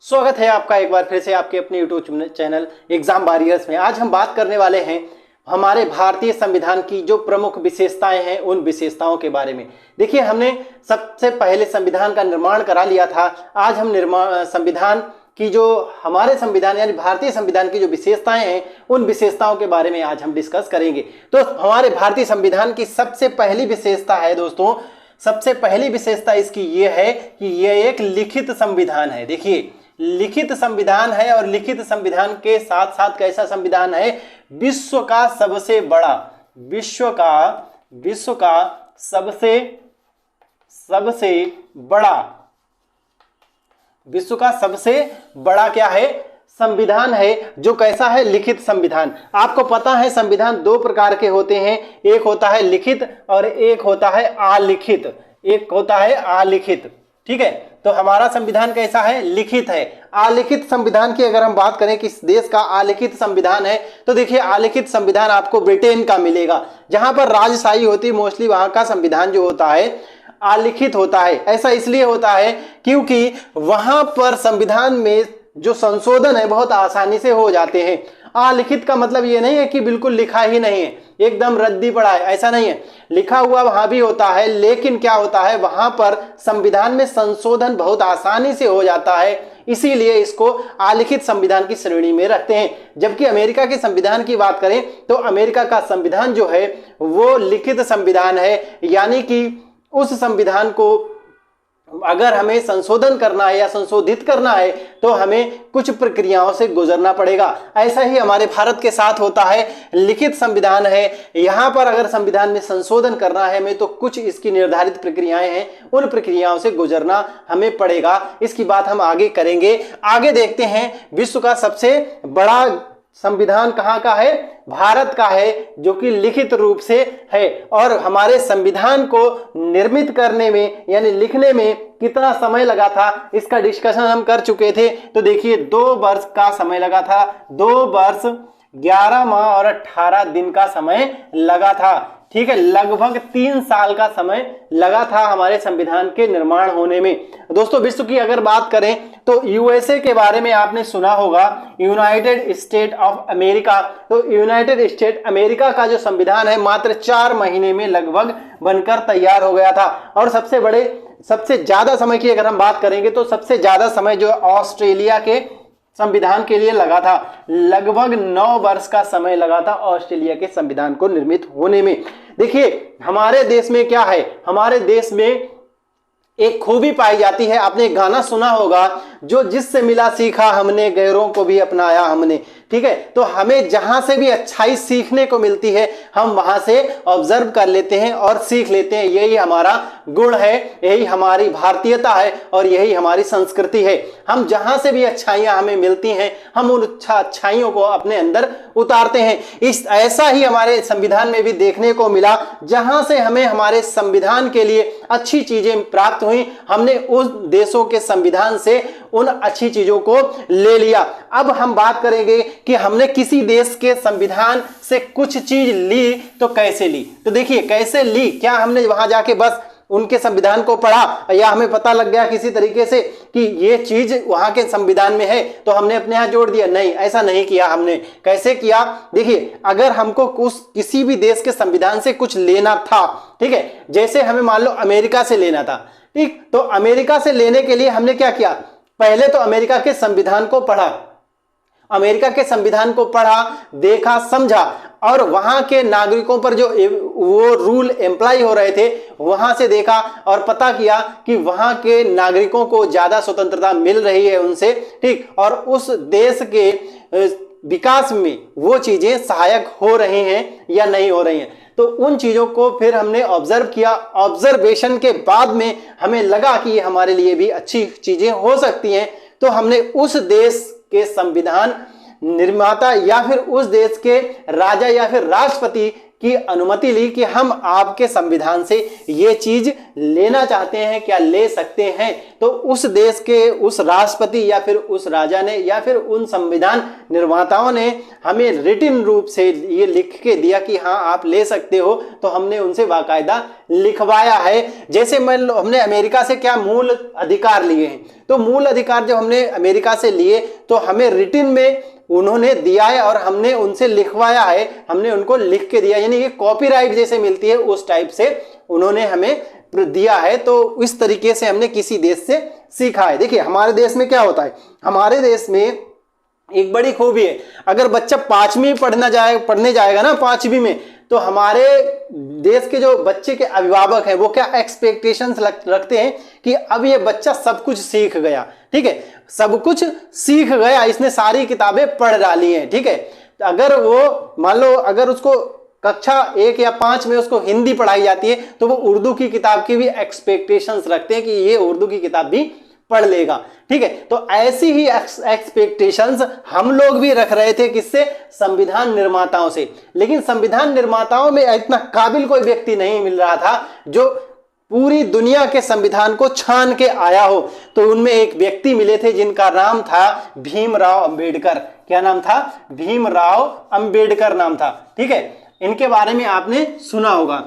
स्वागत है आपका एक बार फिर से आपके अपने यूट्यूब चैनल एग्जाम वॉरियर्स में। आज हम बात करने वाले हैं हमारे भारतीय संविधान की जो प्रमुख विशेषताएं हैं उन विशेषताओं के बारे में। देखिए, हमने सबसे पहले संविधान का निर्माण करा लिया था। आज हम संविधान की जो हमारे संविधान यानी भारतीय संविधान की जो विशेषताएं हैं उन विशेषताओं के बारे में आज हम डिस्कस करेंगे। तो हमारे भारतीय संविधान की सबसे पहली विशेषता है दोस्तों, सबसे पहली विशेषता इसकी ये है कि यह एक लिखित संविधान है। देखिए, लिखित संविधान है और लिखित संविधान के साथ साथ कैसा संविधान है, विश्व का सबसे बड़ा, विश्व का सबसे बड़ा, विश्व का सबसे बड़ा क्या है, संविधान है। जो कैसा है, लिखित संविधान। आपको पता है संविधान दो प्रकार के होते हैं, एक होता है लिखित और एक होता है अलिखित, ठीक है। तो हमारा संविधान कैसा है, लिखित है। अलिखित संविधान की अगर हम बात करें किस देश का अलिखित संविधान है, तो देखिए अलिखित संविधान आपको ब्रिटेन का मिलेगा, जहां पर राजशाही होती है मोस्टली, वहां का संविधान जो होता है अलिखित होता है। ऐसा इसलिए होता है क्योंकि वहां पर संविधान में जो संशोधन है बहुत आसानी से हो जाते हैं। अलिखित का मतलब ये नहीं है कि बिल्कुल लिखा ही नहीं है, एकदम रद्दी पड़ा है, ऐसा नहीं है। लिखा हुआ वहां भी होता है, लेकिन क्या होता है वहां पर संविधान में संशोधन बहुत आसानी से हो जाता है, इसीलिए इसको अलिखित संविधान की श्रेणी में रखते हैं। जबकि अमेरिका के संविधान की बात करें तो अमेरिका का संविधान जो है वो लिखित संविधान है, यानी कि उस संविधान को अगर हमें संशोधन करना है या संशोधित करना है तो हमें कुछ प्रक्रियाओं से गुजरना पड़ेगा। ऐसा ही हमारे भारत के साथ होता है, लिखित संविधान है, यहाँ पर अगर संविधान में संशोधन करना है हमें तो कुछ इसकी निर्धारित प्रक्रियाएं हैं, उन प्रक्रियाओं से गुजरना हमें पड़ेगा। इसकी बात हम आगे करेंगे। आगे देखते हैं, विश्व का सबसे बड़ा संविधान कहाँ का है, भारत का है, जो कि लिखित रूप से है। और हमारे संविधान को निर्मित करने में यानी लिखने में कितना समय लगा था, इसका डिस्कशन हम कर चुके थे। तो देखिए 2 वर्ष का समय लगा था, 2 वर्ष 11 माह और 18 दिन का समय लगा था, ठीक है। लगभग 3 साल का समय लगा था हमारे संविधान के निर्माण होने में। दोस्तों, विश्व की अगर बात करें तो यूएसए के बारे में आपने सुना होगा, यूनाइटेड स्टेट ऑफ अमेरिका। तो यूनाइटेड स्टेट अमेरिका का जो संविधान है मात्र 4 महीने में लगभग बनकर तैयार हो गया था। और सबसे ज्यादा समय की अगर हम बात करेंगे तो सबसे ज्यादा समय जो ऑस्ट्रेलिया के संविधान के लिए लगा था, लगभग 9 वर्ष का समय लगा था ऑस्ट्रेलिया के संविधान को निर्मित होने में। देखिए हमारे देश में क्या है, हमारे देश में एक खूबी पाई जाती है, आपने एक गाना सुना होगा, जो जिससे मिला सीखा हमने गैरों को भी अपनाया हमने, ठीक है। तो हमें जहां से भी अच्छाई सीखने को मिलती है हम वहां से ऑब्जर्व कर लेते हैं और सीख लेते हैं। यही हमारा गुण है, यही हमारी भारतीयता है और यही हमारी संस्कृति है। हम जहां से भी अच्छाइयां हमें मिलती हैं हम उन अच्छाइयों को अपने अंदर उतारते हैं। ऐसा ही हमारे संविधान में भी देखने को मिला, जहां से हमें हमारे संविधान के लिए अच्छी चीजें प्राप्त हुई, हमने उस देशों के संविधान से उन अच्छी चीजों को ले लिया। अब हम बात करेंगे कि हमने किसी देश के संविधान से कुछ चीज ली तो कैसे ली। तो देखिए कैसे ली, क्या हमने वहां जाके बस उनके संविधान को पढ़ा या हमें पता लग गया किसी तरीके से कि ये चीज वहां के संविधान में है तो हमने अपने यहां जोड़ दिया, नहीं, ऐसा नहीं किया हमने। कैसे किया, देखिए अगर हमको किसी भी देश के संविधान से कुछ लेना था, ठीक है, जैसे हमें मान लो अमेरिका से लेना था, ठीक, तो अमेरिका से लेने के लिए हमने क्या किया, पहले तो अमेरिका के संविधान को पढ़ा, अमेरिका के संविधान को पढ़ा, देखा, समझा और वहां के नागरिकों पर जो वो रूल एम्प्लाई हो रहे थे वहां से देखा और पता किया कि वहां के नागरिकों को ज्यादा स्वतंत्रता मिल रही है उनसे, ठीक, और उस देश के विकास में वो चीजें सहायक हो रही हैं या नहीं हो रही हैं। तो उन चीजों को फिर हमने ऑब्जर्व किया, ऑब्जर्वेशन के बाद में हमें लगा कि ये हमारे लिए भी अच्छी चीजें हो सकती हैं, तो हमने उस देश के संविधान निर्माता या फिर उस देश के राजा या फिर राष्ट्रपति की अनुमति ली कि हम आपके संविधान से ये चीज लेना चाहते हैं, क्या ले सकते हैं। तो उस देश के उस राष्ट्रपति या फिर उस राजा ने या फिर उन संविधान निर्माताओं ने हमें रिटन रूप से ये लिख के दिया कि हाँ आप ले सकते हो, तो हमने उनसे बाकायदा लिखवाया है। जैसे मान लो हमने अमेरिका से क्या मूल अधिकार लिए हैं, तो मूल अधिकार जब हमने अमेरिका से लिए तो हमें रिटन में उन्होंने दिया है और हमने उनसे लिखवाया है, हमने उनको लिख के दिया, यानी कि कॉपीराइट जैसे मिलती है उस टाइप से उन्होंने हमें दिया है। तो इस तरीके से हमने किसी देश से सीखा है। देखिए हमारे देश में क्या होता है, हमारे देश में एक बड़ी खूबी है, अगर बच्चा 5वीं पढ़ने जाएगा ना 5वीं में, तो हमारे देश के जो बच्चे के अभिभावक हैं वो क्या एक्सपेक्टेशंस रखते हैं कि अब ये बच्चा सब कुछ सीख गया, ठीक है, सब कुछ सीख गया, इसने सारी किताबें पढ़ डाली हैं, ठीक है। तो अगर वो मान लो अगर उसको कक्षा 1 या 5 में उसको हिंदी पढ़ाई जाती है तो वो उर्दू की किताब की भी एक्सपेक्टेशंस रखते हैं कि ये उर्दू की किताब भी पढ़ लेगा, ठीक है। तो ऐसी ही एक्सपेक्टेशंस हम लोग भी रख रहे थे, किससे, संविधान निर्माताओं से। लेकिन संविधान निर्माताओं में इतना काबिल कोई व्यक्ति नहीं मिल रहा था जो पूरी दुनिया के संविधान को छान के आया हो। तो उनमें एक व्यक्ति मिले थे जिनका नाम था भीमराव अंबेडकर। क्या नाम था, भीमराव अंबेडकर नाम था, ठीक है। इनके बारे में आपने सुना होगा,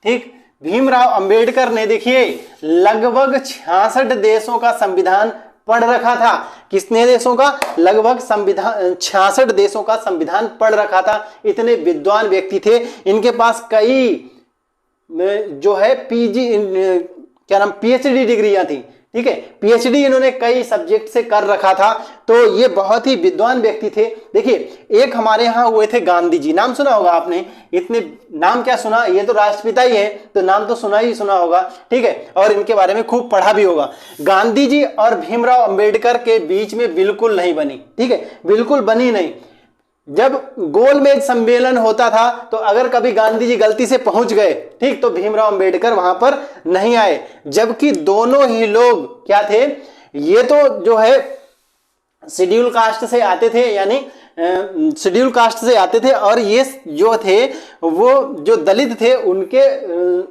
ठीक। भीमराव अंबेडकर ने देखिए लगभग 66 देशों का संविधान पढ़ रखा था। कितने देशों का, लगभग 66 देशों का संविधान पढ़ रखा था। इतने विद्वान व्यक्ति थे। इनके पास कई जो है पीएचडी डिग्रियां थी, ठीक है, पीएचडी इन्होंने कई सब्जेक्ट से कर रखा था। तो ये बहुत ही विद्वान व्यक्ति थे। देखिए एक हमारे यहाँ हुए थे गांधी जी, नाम सुना होगा आपने, इतने नाम क्या सुना, ये तो राष्ट्रपिता ही है तो नाम तो सुना ही सुना होगा, ठीक है, और इनके बारे में खूब पढ़ा भी होगा। गांधी जी और भीमराव अंबेडकर के बीच में बिल्कुल नहीं बनी, ठीक है, बिल्कुल बनी नहीं। जब गोलमेज सम्मेलन होता था तो अगर कभी गांधी जी गलती से पहुंच गए, ठीक, तो भीमराव अंबेडकर वहां पर नहीं आए। जबकि दोनों ही लोग क्या थे, ये तो जो है शेड्यूल कास्ट से आते थे, यानी शेड्यूल कास्ट से आते थे, और ये जो थे वो जो दलित थे उनके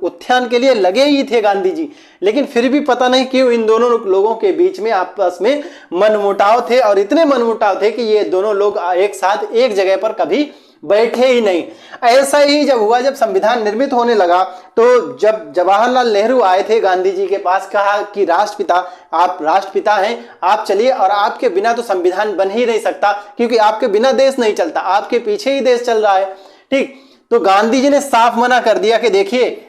उत्थान के लिए लगे ही थे गांधी जी। लेकिन फिर भी पता नहीं क्यों इन दोनों लोगों के बीच में आपस में मनमुटाव थे, और इतने मनमुटाव थे कि ये दोनों लोग एक साथ एक जगह पर कभी बैठे ही नहीं। ऐसा ही जब हुआ, जब संविधान निर्मित होने लगा, तो जब जवाहरलाल नेहरू आए थे गांधी जी के पास, कहा कि राष्ट्रपिता, आप राष्ट्रपिता हैं, आप चलिए, और आपके बिना तो संविधान बन ही नहीं सकता, क्योंकि आपके बिना देश नहीं चलता, आपके पीछे ही देश चल रहा है, ठीक। तो गांधी जी ने साफ मना कर दिया कि देखिए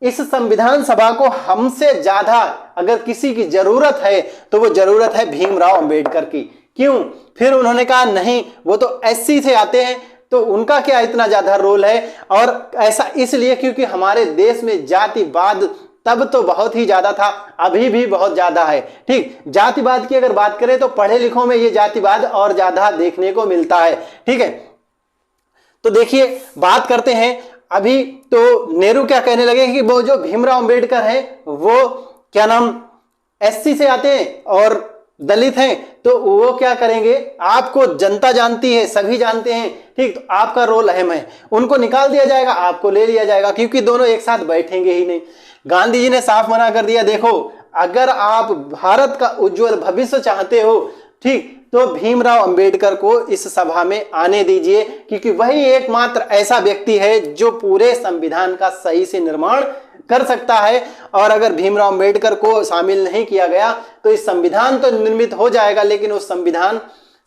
इस संविधान सभा को हमसे ज्यादा अगर किसी की जरूरत है तो वो जरूरत है भीमराव अंबेडकर की। क्यों? फिर उन्होंने कहा नहीं, वो तो एससी से आते हैं, तो उनका क्या इतना ज्यादा रोल है। और ऐसा इसलिए क्योंकि हमारे देश में जातिवाद तब तो बहुत ही ज्यादा था, अभी भी बहुत ज्यादा है, ठीक। जातिवाद की अगर बात करें तो पढ़े लिखों में ये जातिवाद और ज्यादा देखने को मिलता है, ठीक है। तो देखिए बात करते हैं अभी, तो नेहरू क्या कहने लगे कि वो जो भीमराव अंबेडकर है वो क्या नाम एससी से आते हैं और दलित हैं, तो वो क्या करेंगे, आपको जनता जानती है, सभी जानते हैं, ठीक, तो आपका रोल अहम है, उनको निकाल दिया जाएगा, आपको ले लिया जाएगा, क्योंकि दोनों एक साथ बैठेंगे ही नहीं। गांधी जी ने साफ मना कर दिया, देखो अगर आप भारत का उज्जवल भविष्य चाहते हो, ठीक, तो भीमराव अंबेडकर को इस सभा में आने दीजिए, क्योंकि वही एकमात्र ऐसा व्यक्ति है जो पूरे संविधान का सही से निर्माण कर सकता है। और अगर भीमराव अंबेडकर को शामिल नहीं किया गया तो इस संविधान तो निर्मित हो जाएगा, लेकिन उस संविधान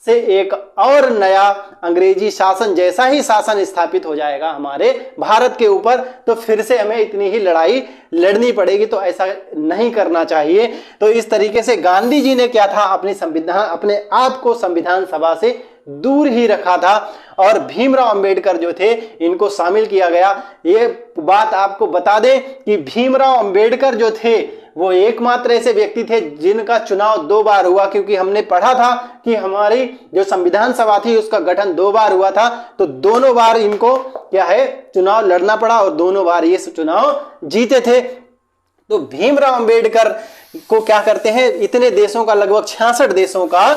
से एक और नया अंग्रेजी शासन जैसा ही शासन स्थापित हो जाएगा हमारे भारत के ऊपर। तो फिर से हमें इतनी ही लड़ाई लड़नी पड़ेगी, तो ऐसा नहीं करना चाहिए। तो इस तरीके से गांधी जी ने क्या था, अपने आप को संविधान सभा से दूर ही रखा था, और भीमराव अंबेडकर जो थे इनको शामिल किया गया। ये बात आपको बता दें कि भीमराव अंबेडकर जो थे वो एकमात्र ऐसे व्यक्ति थे जिनका चुनाव 2 बार हुआ, क्योंकि हमने पढ़ा था कि हमारी जो संविधान सभा थी उसका गठन 2 बार हुआ था, तो दोनों बार इनको क्या है चुनाव लड़ना पड़ा, और दोनों बार ये चुनाव जीते थे। तो भीमराव अंबेडकर को क्या करते हैं, इतने देशों का, लगभग 66 देशों का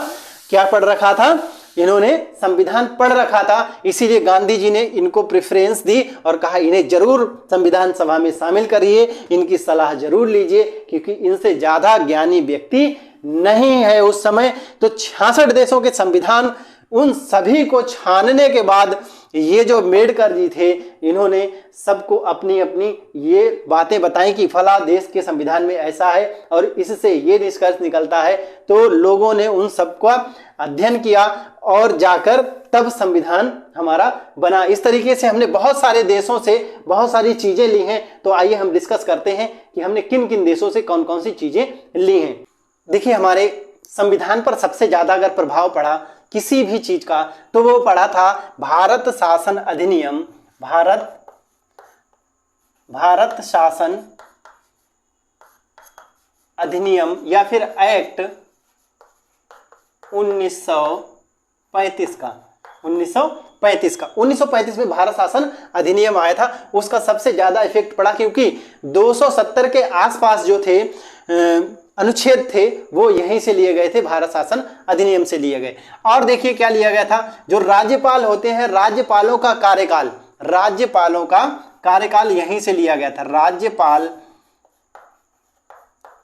क्या पढ़ रखा था, इन्होंने संविधान पढ़ रखा था, इसीलिए गांधी जी ने इनको प्रेफरेंस दी और कहा इन्हें जरूर संविधान सभा में शामिल करिए, इनकी सलाह जरूर लीजिए, क्योंकि इनसे ज्यादा ज्ञानी व्यक्ति नहीं है उस समय। तो 66 देशों के संविधान उन सभी को छानने के बाद ये जो अम्बेडकर जी थे, इन्होंने सबको अपनी अपनी ये बातें बताई कि फला देश के संविधान में ऐसा है और इससे ये निष्कर्ष निकलता है। तो लोगों ने उन सबका अध्ययन किया और जाकर तब संविधान हमारा बना। इस तरीके से हमने बहुत सारे देशों से बहुत सारी चीजें ली हैं। तो आइए हम डिस्कस करते हैं कि हमने किन किन देशों से कौन कौन सी चीजें ली हैं। देखिए, हमारे संविधान पर सबसे ज्यादा अगर प्रभाव पड़ा किसी भी चीज का तो वो पड़ा था भारत शासन अधिनियम, भारत शासन अधिनियम या फिर एक्ट 1935 का। 1935 में भारत शासन अधिनियम आया था। उसका सबसे ज्यादा इफेक्ट पड़ा क्योंकि 270 के आसपास जो थे अनुच्छेद थे वो यहीं से लिए गए थे, भारत शासन अधिनियम से लिए गए। और देखिए क्या लिया गया था, जो राज्यपाल होते हैं राज्यपालों का कार्यकाल यहीं से लिया गया था।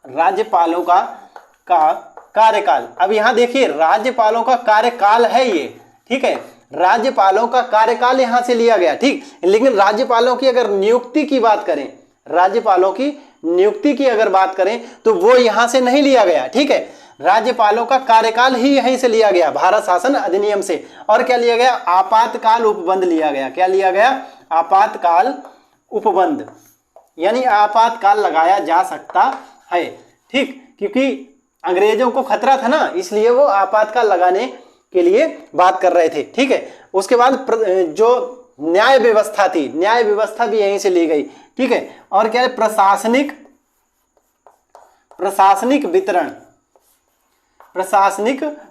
राज्यपालों का कार्यकाल। अब यहां देखिए राज्यपालों का कार्यकाल है ये, ठीक है, राज्यपालों का कार्यकाल यहां से लिया गया, ठीक। लेकिन राज्यपालों की अगर नियुक्ति की बात करें, राज्यपालों की नियुक्ति की अगर बात करें तो वो यहां से नहीं लिया गया, ठीक है। राज्यपालों का कार्यकाल ही यहीं से लिया गया, भारत शासन अधिनियम से। और क्या लिया गया, आपातकाल उपबंध लिया गया। क्या लिया गया, आपातकाल उपबंध, यानी आपातकाल लगाया जा सकता है, ठीक। क्योंकि अंग्रेजों को खतरा था ना, इसलिए वो आपातकाल लगाने के लिए बात कर रहे थे, ठीक है। उसके बाद जो न्याय व्यवस्था थी, न्याय व्यवस्था भी यहीं से ली गई, ठीक है। और क्या है, प्रशासनिक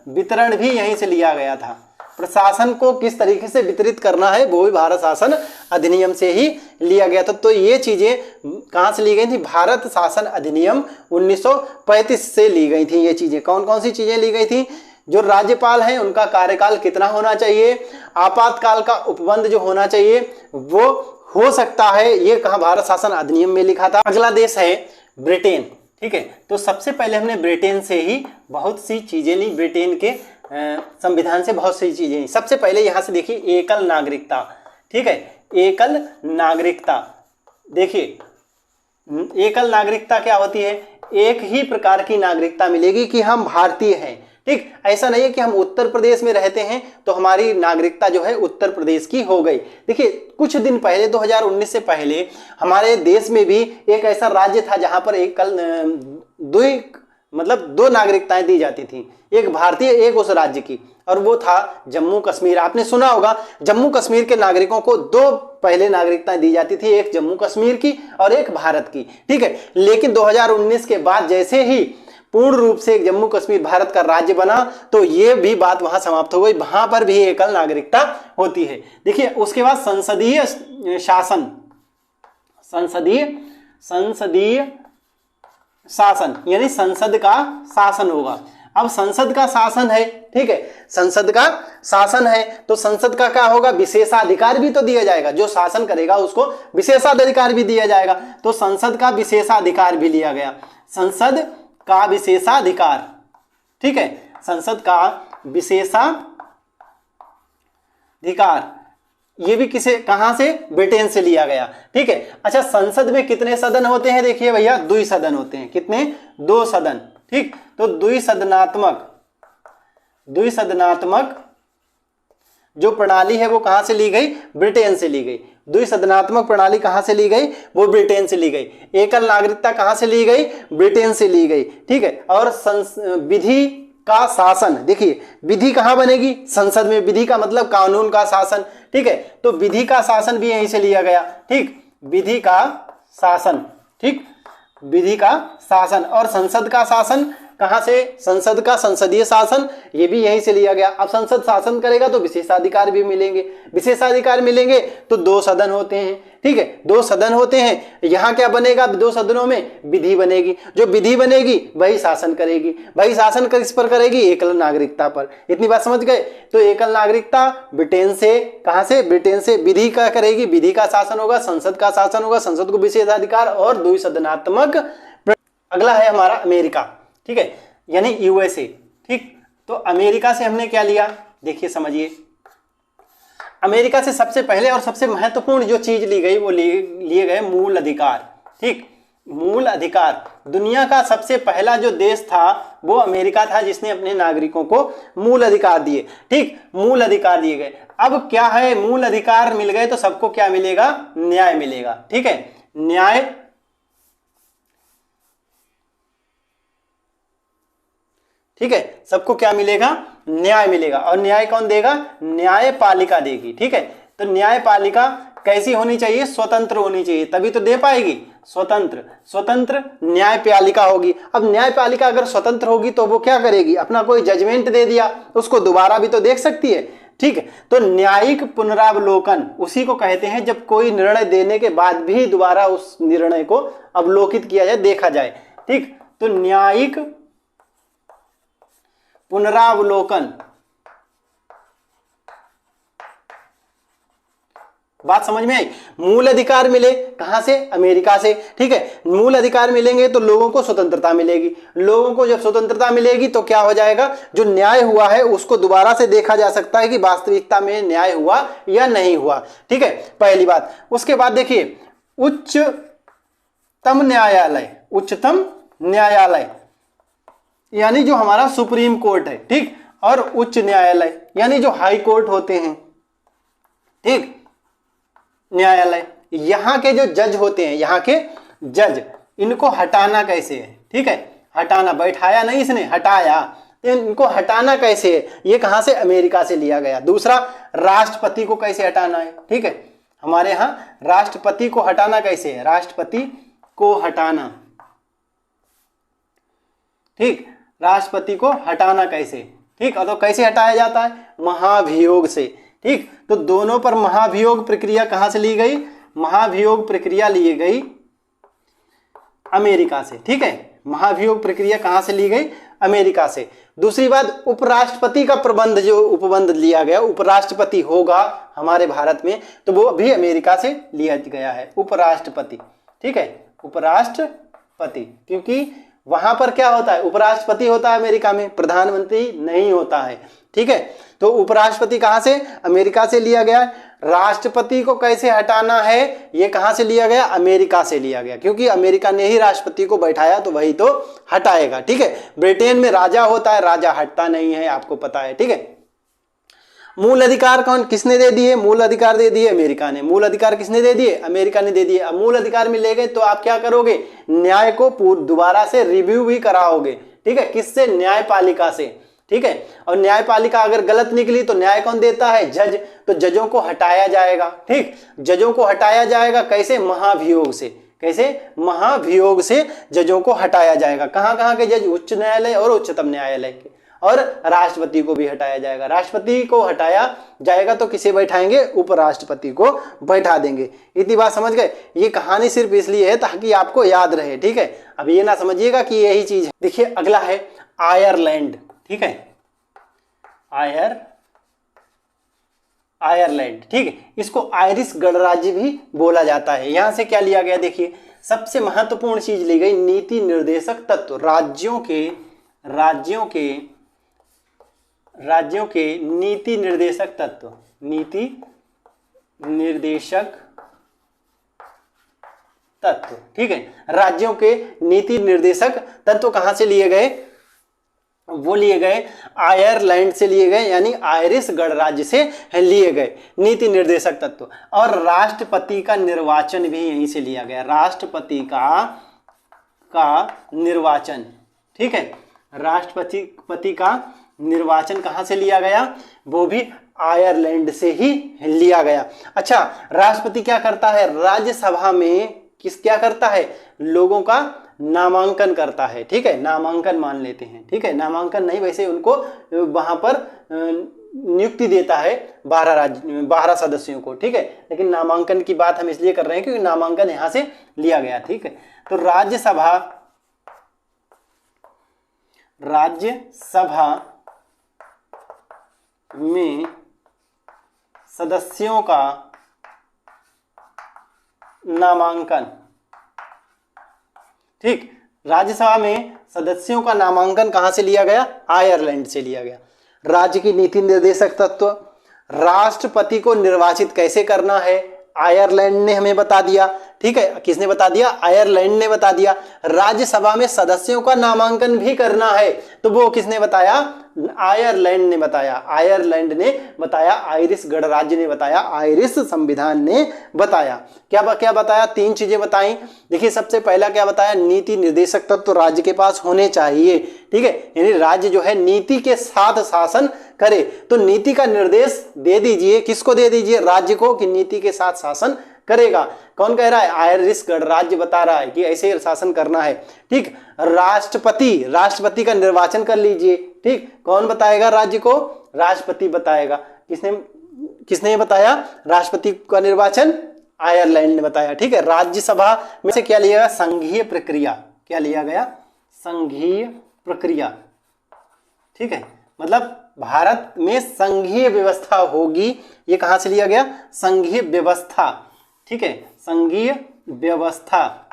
वितरण भी यहीं से लिया गया था। प्रशासन को किस तरीके से वितरित करना है वो भी भारत शासन अधिनियम से ही लिया गया था। तो ये चीजें कहां से ली गई थी, भारत शासन अधिनियम 1935 से ली गई थी। ये चीजें कौन कौन सी चीजें ली गई थी, जो राज्यपाल हैं उनका कार्यकाल कितना होना चाहिए, आपातकाल का उपबंध जो होना चाहिए वो हो सकता है, ये कहा भारत शासन अधिनियम में लिखा था। अगला देश है ब्रिटेन, ठीक है। तो सबसे पहले हमने ब्रिटेन से ही बहुत सी चीजें ली, ब्रिटेन के संविधान से बहुत सी चीजें। सबसे पहले यहां से देखिए एकल नागरिकता, ठीक है, एकल नागरिकता। देखिए एकल नागरिकता क्या होती है, एक ही प्रकार की नागरिकता मिलेगी कि हम भारतीय हैं, ठीक। ऐसा नहीं है कि हम उत्तर प्रदेश में रहते हैं तो हमारी नागरिकता जो है उत्तर प्रदेश की हो गई। देखिए कुछ दिन पहले 2019 से पहले हमारे देश में भी एक ऐसा राज्य था जहां पर दो नागरिकताएं दी जाती थी, एक भारतीय एक उस राज्य की, और वो था जम्मू कश्मीर। आपने सुना होगा जम्मू कश्मीर के नागरिकों को दो पहले नागरिकताएं दी जाती थी, एक जम्मू कश्मीर की और एक भारत की, ठीक है। लेकिन 2019 के बाद जैसे ही पूर्ण रूप से जम्मू कश्मीर भारत का राज्य बना तो ये भी बात वहां समाप्त हो गई, वहां पर भी एकल नागरिकता होती है। देखिए उसके बाद संसदीय शासन यानी संसद का शासन होगा। अब संसद का शासन है, ठीक है, संसद का शासन है तो संसद का क्या होगा, विशेषाधिकार भी तो दिया जाएगा, जो शासन करेगा उसको विशेषाधिकार भी दिया जाएगा। तो संसद का विशेषाधिकार भी लिया गया, संसद का विशेषाधिकार, ठीक है, संसद का विशेषाधिकार ये भी कहां से, ब्रिटेन से लिया गया, ठीक है। अच्छा संसद में कितने सदन होते हैं, देखिए भैया द्विसदन होते हैं, कितने, 2 सदन, ठीक। तो द्विसदनात्मक जो प्रणाली है वो कहां से ली गई, ब्रिटेन से ली गई। द्विसदनात्मक प्रणाली कहां से ली गई, वो ब्रिटेन से ली गई। एकल नागरिकता कहां से ली गई, ब्रिटेन से ली गई, ठीक है। और विधि का शासन, देखिए विधि कहां बनेगी, संसद में। विधि का मतलब कानून का शासन, ठीक है। तो विधि का शासन भी यहीं से लिया गया, ठीक, विधि का शासन, ठीक, विधि का शासन। और संसद का शासन कहां से, संसद का संसदीय शासन ये भी यहीं से लिया गया। अब संसद शासन करेगा तो विशेषाधिकार भी मिलेंगे, विशेषाधिकार मिलेंगे तो 2 सदन होते हैं, ठीक है, 2 सदन होते हैं। यहां क्या बनेगा, 2 सदनों में विधि बनेगी, जो विधि बनेगी वही शासन करेगी, वही शासन किस पर करेगी, एकल नागरिकता पर। इतनी बात समझ गए। तो एकल नागरिकता ब्रिटेन से, कहां से, ब्रिटेन से। विधि का करेगी, विधि का शासन होगा, संसद का शासन होगा, संसद को विशेषाधिकार और द्विसदनात्मक। अगला है हमारा अमेरिका, ठीक है, यानी यूएसए, ठीक। तो अमेरिका से हमने क्या लिया, देखिए समझिए, अमेरिका से सबसे पहले और सबसे महत्वपूर्ण जो चीज ली गई वो लिए गए मूल अधिकार। ठीक, मूल अधिकार। दुनिया का सबसे पहला जो देश था वो अमेरिका था जिसने अपने नागरिकों को मूल अधिकार दिए। ठीक, मूल अधिकार दिए गए। अब क्या है, मूल अधिकार मिल गए तो सबको क्या मिलेगा, न्याय मिलेगा। ठीक है, न्याय, ठीक है, सबको क्या मिलेगा, न्याय मिलेगा। और न्याय कौन देगा, न्यायपालिका देगी। ठीक है, तो न्यायपालिका कैसी होनी चाहिए, स्वतंत्र होनी चाहिए, तभी तो दे पाएगी। स्वतंत्र, स्वतंत्र न्यायपालिका होगी। अब न्यायपालिका अगर स्वतंत्र होगी तो वो क्या करेगी, अपना कोई जजमेंट दे दिया उसको दोबारा भी तो देख सकती है। ठीक है, तो न्यायिक पुनरावलोकन उसी को कहते हैं जब कोई निर्णय देने के बाद भी दोबारा उस निर्णय को अवलोकित किया जाए, देखा जाए। ठीक, तो न्यायिक पुनरावलोकन, बात समझ में आई। मूल अधिकार मिले कहां से, अमेरिका से। ठीक है, मूल अधिकार मिलेंगे तो लोगों को स्वतंत्रता मिलेगी। लोगों को जब स्वतंत्रता मिलेगी तो क्या हो जाएगा, जो न्याय हुआ है उसको दोबारा से देखा जा सकता है कि वास्तविकता में न्याय हुआ या नहीं हुआ। ठीक है, पहली बात। उसके बाद देखिए, उच्चतम न्यायालय, उच्चतम न्यायालय यानी जो हमारा सुप्रीम कोर्ट है। ठीक, और उच्च न्यायालय यानी जो हाई कोर्ट होते हैं। ठीक, न्यायालय, यहां के जो जज होते हैं, यहां के जज, इनको हटाना कैसे है। ठीक है, हटाना, बैठाया नहीं इसने, हटाया। तो इनको हटाना कैसे है, ये कहां से, अमेरिका से लिया गया। दूसरा, राष्ट्रपति को कैसे हटाना है। ठीक है, हमारे यहां राष्ट्रपति को हटाना कैसे है, राष्ट्रपति को हटाना। ठीक, राष्ट्रपति को हटाना कैसे। ठीक, और तो कैसे हटाया जाता है, महाभियोग से। ठीक, तो दोनों पर महाभियोग प्रक्रिया कहां से ली गई, महाभियोग प्रक्रिया ली गई अमेरिका से। ठीक है, महाभियोग प्रक्रिया कहां से ली गई, अमेरिका से। दूसरी बात, उपराष्ट्रपति का प्रबंध जो उपबंध लिया गया, उपराष्ट्रपति होगा हमारे भारत में, तो वो भी अमेरिका से लिया गया है, उपराष्ट्रपति। ठीक है, उपराष्ट्रपति, क्योंकि वहां पर क्या होता है, उपराष्ट्रपति होता है अमेरिका में, प्रधानमंत्री नहीं होता है। ठीक है, तो उपराष्ट्रपति कहां से, अमेरिका से लिया गया। राष्ट्रपति को कैसे हटाना है, ये कहां से लिया गया, अमेरिका से लिया गया, क्योंकि अमेरिका ने ही राष्ट्रपति को बैठाया तो वही तो हटाएगा। ठीक है, ब्रिटेन में राजा होता है, राजा हटता नहीं है, आपको पता है। ठीक है, मूल अधिकार कौन, किसने दे दिए, मूल अधिकार दे दिए अमेरिका ने। मूल अधिकार किसने दे दिए, अमेरिका ने दे दिए। अब मूल अधिकार मिले गए तो आप क्या करोगे, न्याय को दोबारा से रिव्यू भी कराओगे। ठीक है, किससे, न्यायपालिका से। ठीक है, और न्यायपालिका अगर गलत निकली तो न्याय कौन देता है, जज। तो जजों को हटाया जाएगा। ठीक, जजों को हटाया जाएगा कैसे, महाभियोग से। कैसे, महाभियोग से जजों को हटाया जाएगा। कहां कहां के जज, उच्च न्यायालय और उच्चतम न्यायालय के। और राष्ट्रपति को भी हटाया जाएगा। राष्ट्रपति को हटाया जाएगा तो किसे बैठाएंगे, उपराष्ट्रपति को बैठा देंगे। इतनी बात समझ गए। ये कहानी सिर्फ इसलिए है ताकि आपको याद रहे। ठीक है, अब ये ना समझिएगा कि यही चीज है। देखिए अगला है आयरलैंड। ठीक है, आयरलैंड। ठीक है, इसको आयरिश गणराज्य भी बोला जाता है। यहां से क्या लिया गया, देखिए सबसे महत्वपूर्ण चीज ली गई, नीति निर्देशक तत्व। राज्यों के नीति निर्देशक तत्व, नीति निर्देशक तत्व। ठीक है, राज्यों के नीति निर्देशक तत्व कहां से लिए गए, वो लिए गए आयरलैंड से लिए गए, यानी आयरिश गणराज्य से लिए गए नीति निर्देशक तत्व। और राष्ट्रपति का निर्वाचन भी यहीं से लिया गया, राष्ट्रपति का निर्वाचन। ठीक है, राष्ट्रपति का निर्वाचन कहां से लिया गया, वो भी आयरलैंड से ही लिया गया। अच्छा, राष्ट्रपति क्या करता है, राज्यसभा में क्या करता है, लोगों का नामांकन करता है। ठीक है, नामांकन मान लेते हैं। ठीक है, नामांकन नहीं, वैसे उनको वहां पर नियुक्ति देता है 12 सदस्यों को। ठीक है, लेकिन नामांकन की बात हम इसलिए कर रहे हैं क्योंकि नामांकन यहां से लिया गया। ठीक है, तो राज्यसभा में सदस्यों का नामांकन। ठीक, राज्यसभा में सदस्यों का नामांकन कहां से लिया गया, आयरलैंड से लिया गया। राज्य की नीति निर्देशक तत्व। राष्ट्रपति को निर्वाचित कैसे करना है, आयरलैंड ने हमें बता दिया। ठीक है, किसने बता दिया, आयरलैंड ने बता दिया। राज्यसभा में सदस्यों का नामांकन भी करना है, तो वो किसने बताया, आयरलैंड ने बताया। आयरलैंड ने बताया, आयरिश गणराज्य ने बताया, आयरिश संविधान ने बताया। क्या क्या बताया, 3 चीजें बताई। देखिए सबसे पहला क्या बताया, नीति निर्देशक तत्व तो राज्य के पास होने चाहिए। ठीक है, यानी राज्य जो है नीति के साथ शासन करे, तो नीति का निर्देश दे दीजिए, किसको दे दीजिए, राज्य को, कि नीति के साथ शासन करेगा। कौन कह रहा है, आयरिश गणराज्य बता रहा है कि ऐसे शासन करना है। ठीक, राष्ट्रपति का निर्वाचन कर लीजिए। ठीक, कौन बताएगा राज्य को, राष्ट्रपति बताएगा। किसने बताया, राष्ट्रपति का निर्वाचन, आयरलैंड ने बताया। ठीक है, राज्यसभा में से क्या लिया गया, संघीय प्रक्रिया। क्या लिया गया, संघीय प्रक्रिया। ठीक है, मतलब भारत में संघीय व्यवस्था होगी, ये कहां से लिया गया, संघीय व्यवस्था। ठीक है, संघीय व्यवस्था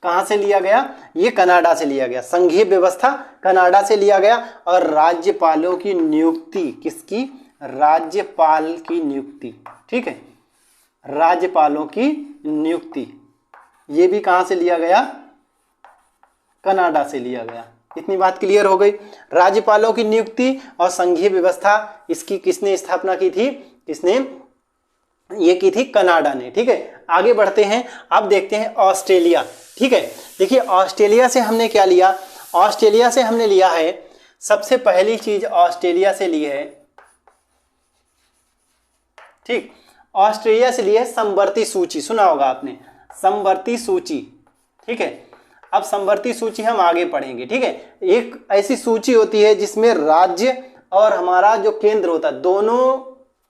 कहां से लिया गया, ये कनाडा से लिया गया। संघीय व्यवस्था कनाडा से लिया गया। और राज्यपालों की नियुक्ति, किसकी, राज्यपाल की नियुक्ति। ठीक है, राज्यपालों की नियुक्ति, ये भी कहां से लिया गया, कनाडा से लिया गया। इतनी बात क्लियर हो गई। राज्यपालों की नियुक्ति और संघीय व्यवस्था, इसकी किसने स्थापना की थी, किसने, ये की थी कनाडा ने। ठीक है, आगे बढ़ते हैं, अब देखते हैं ऑस्ट्रेलिया। ठीक है, देखिए ऑस्ट्रेलिया से हमने क्या लिया, ऑस्ट्रेलिया से हमने लिया है, सबसे पहली चीज ऑस्ट्रेलिया से ली है, ठीक, ऑस्ट्रेलिया से ली है समवर्ती सूची। सुना होगा आपने, समवर्ती सूची। ठीक है, अब समवर्ती सूची हम आगे पढ़ेंगे। ठीक है, एक ऐसी सूची होती है जिसमें राज्य और हमारा जो केंद्र होता है, दोनों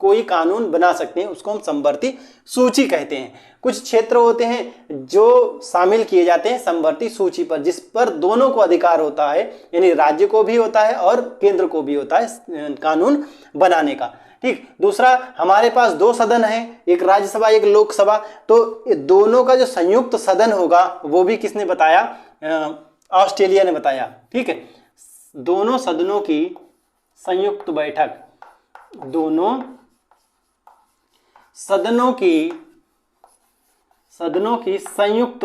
कोई कानून बना सकते हैं, उसको हम समवर्ती सूची कहते हैं। कुछ क्षेत्र होते हैं जो शामिल किए जाते हैं समवर्ती सूची पर, जिस पर दोनों को अधिकार होता है, यानी राज्य को भी होता है और केंद्र को भी होता है कानून बनाने का। ठीक, दूसरा, हमारे पास 2 सदन हैं, एक राज्यसभा एक लोकसभा, तो दोनों का जो संयुक्त सदन होगा वो भी किसने बताया, ऑस्ट्रेलिया ने बताया। ठीक है, दोनों सदनों की संयुक्त बैठक, दोनों सदनों की संयुक्त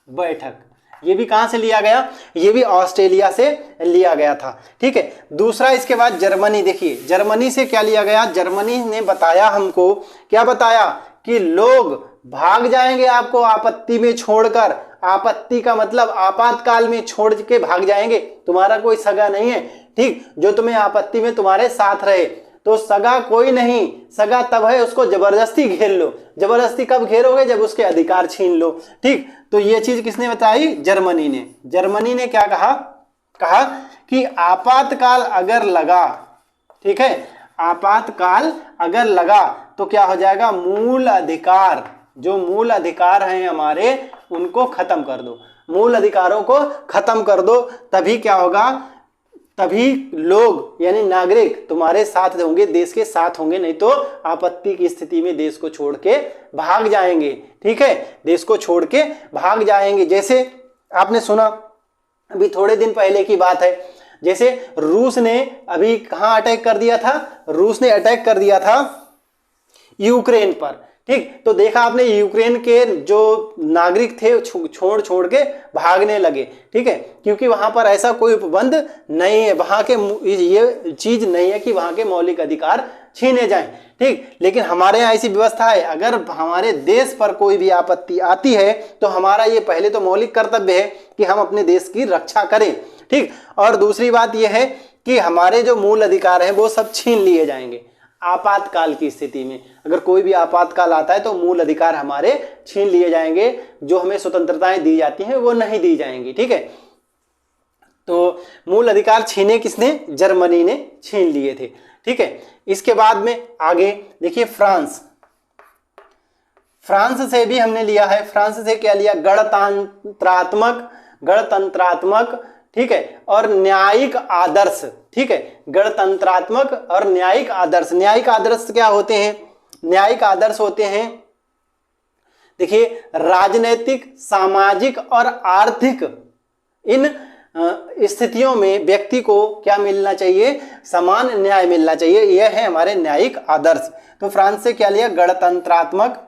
बैठक, ये भी कहां से लिया गया, ये भी ऑस्ट्रेलिया से लिया गया था। ठीक है, दूसरा इसके बाद जर्मनी। देखिए जर्मनी से क्या लिया गया, जर्मनी ने बताया हमको, क्या बताया, कि लोग भाग जाएंगे आपको आपत्ति में छोड़कर। आपत्ति का मतलब आपातकाल में छोड़ के भाग जाएंगे, तुम्हारा कोई सगा नहीं है, ठीक, जो तुम्हें आपत्ति में तुम्हारे साथ रहे। तो सगा कोई नहीं, सगा तब है उसको जबरदस्ती घेर लो। जबरदस्ती कब घेरोगे, जब उसके अधिकार छीन लो। ठीक, तो ये चीज किसने बताई, जर्मनी ने। जर्मनी ने क्या कहा, कहा कि आपातकाल अगर लगा, ठीक है, आपातकाल अगर लगा तो क्या हो जाएगा, मूल अधिकार, जो मूल अधिकार हैं हमारे, उनको खत्म कर दो, मूल अधिकारों को खत्म कर दो। तभी क्या होगा, तभी लोग यानी नागरिक तुम्हारे साथ होंगे, देश के साथ होंगे, नहीं तो आपत्ति की स्थिति में देश को छोड़ के भाग जाएंगे। ठीक है, देश को छोड़ के भाग जाएंगे। जैसे आपने सुना, अभी थोड़े दिन पहले की बात है, जैसे रूस ने अभी कहां अटैक कर दिया था, रूस ने अटैक कर दिया था यूक्रेन पर। ठीक, तो देखा आपने यूक्रेन के जो नागरिक थे छोड़ के भागने लगे। ठीक है, क्योंकि वहां पर ऐसा कोई उपबंध नहीं है, वहां के ये चीज नहीं है कि वहां के मौलिक अधिकार छीने जाएं। ठीक, लेकिन हमारे यहाँ ऐसी व्यवस्था है, अगर हमारे देश पर कोई भी आपत्ति आती है तो हमारा ये पहले तो मौलिक कर्तव्य है कि हम अपने देश की रक्षा करें। ठीक, और दूसरी बात यह है कि हमारे जो मूल अधिकार हैं वो सब छीन लिए जाएंगे आपातकाल की स्थिति में। अगर कोई भी आपातकाल आता है तो मूल अधिकार हमारे छीन लिए जाएंगे, जो हमें स्वतंत्रताएं दी जाती हैं वो नहीं दी जाएंगी। ठीक है, तो मूल अधिकार छीने किसने, जर्मनी ने छीन लिए थे। ठीक है, इसके बाद में आगे देखिए फ्रांस, फ्रांस से भी हमने लिया है। फ्रांस से क्या लिया, गणतंत्रात्मक, ठीक है, और न्यायिक आदर्श। ठीक है, गणतंत्रात्मक और न्यायिक आदर्श। न्यायिक आदर्श क्या होते हैं, न्यायिक आदर्श होते हैं, देखिए, राजनैतिक, सामाजिक और आर्थिक इन स्थितियों में व्यक्ति को क्या मिलना चाहिए, समान न्याय मिलना चाहिए। यह है हमारे न्यायिक आदर्श। तो फ्रांस से क्या लिया, गणतंत्रात्मक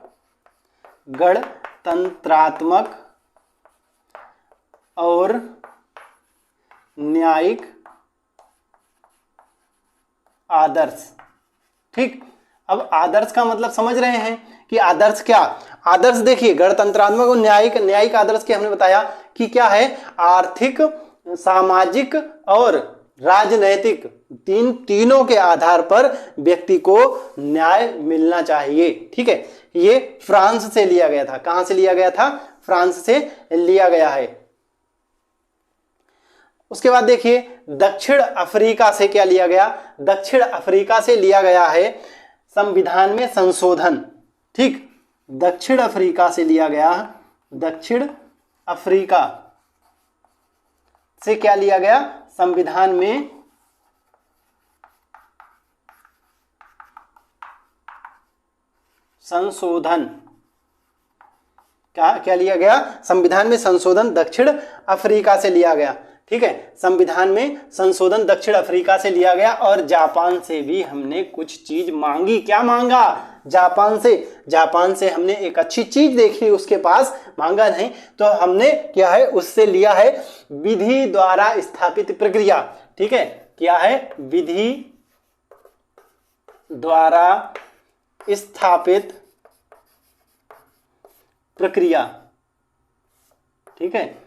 और न्यायिक आदर्श। ठीक, अब आदर्श का मतलब समझ रहे हैं कि आदर्श क्या, आदर्श देखिए गणतंत्रात्मक और न्यायिक आदर्श के हमने बताया कि क्या है, आर्थिक, सामाजिक और राजनैतिक तीनों के आधार पर व्यक्ति को न्याय मिलना चाहिए। ठीक है, ये फ्रांस से लिया गया था। कहां से लिया गया था, फ्रांस से लिया गया है। उसके बाद देखिए दक्षिण अफ्रीका से क्या लिया गया, दक्षिण अफ्रीका से लिया गया है संविधान में संशोधन। ठीक, दक्षिण अफ्रीका से लिया गया, दक्षिण अफ्रीका से क्या लिया गया, संविधान में संशोधन। क्या लिया गया, संविधान में संशोधन दक्षिण अफ्रीका से लिया गया। ठीक है, संविधान में संशोधन दक्षिण अफ्रीका से लिया गया। और जापान से भी हमने कुछ चीज मांगी। क्या मांगा, जापान से हमने एक अच्छी चीज देखी, उसके पास मांगा नहीं, तो हमने क्या है, उससे लिया है विधि द्वारा स्थापित प्रक्रिया। ठीक है, क्या है, विधि द्वारा स्थापित प्रक्रिया। ठीक है,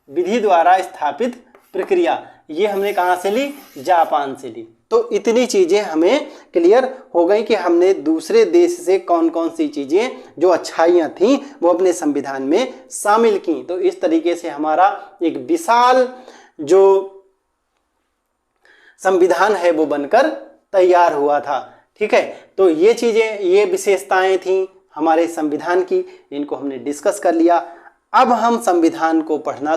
विधि द्वारा स्थापित प्रक्रिया, ये हमने कहां से ली, जापान से ली। तो इतनी चीजें हमें क्लियर हो गई कि हमने दूसरे देश से कौन कौन सी चीजें जो अच्छाइयां थी वो अपने संविधान में शामिल की। तो इस तरीके से हमारा एक विशाल जो संविधान है वो बनकर तैयार हुआ था। ठीक है, तो ये चीजें, ये विशेषताएं थी हमारे संविधान की, इनको हमने डिस्कस कर लिया। अब हम संविधान को पढ़ना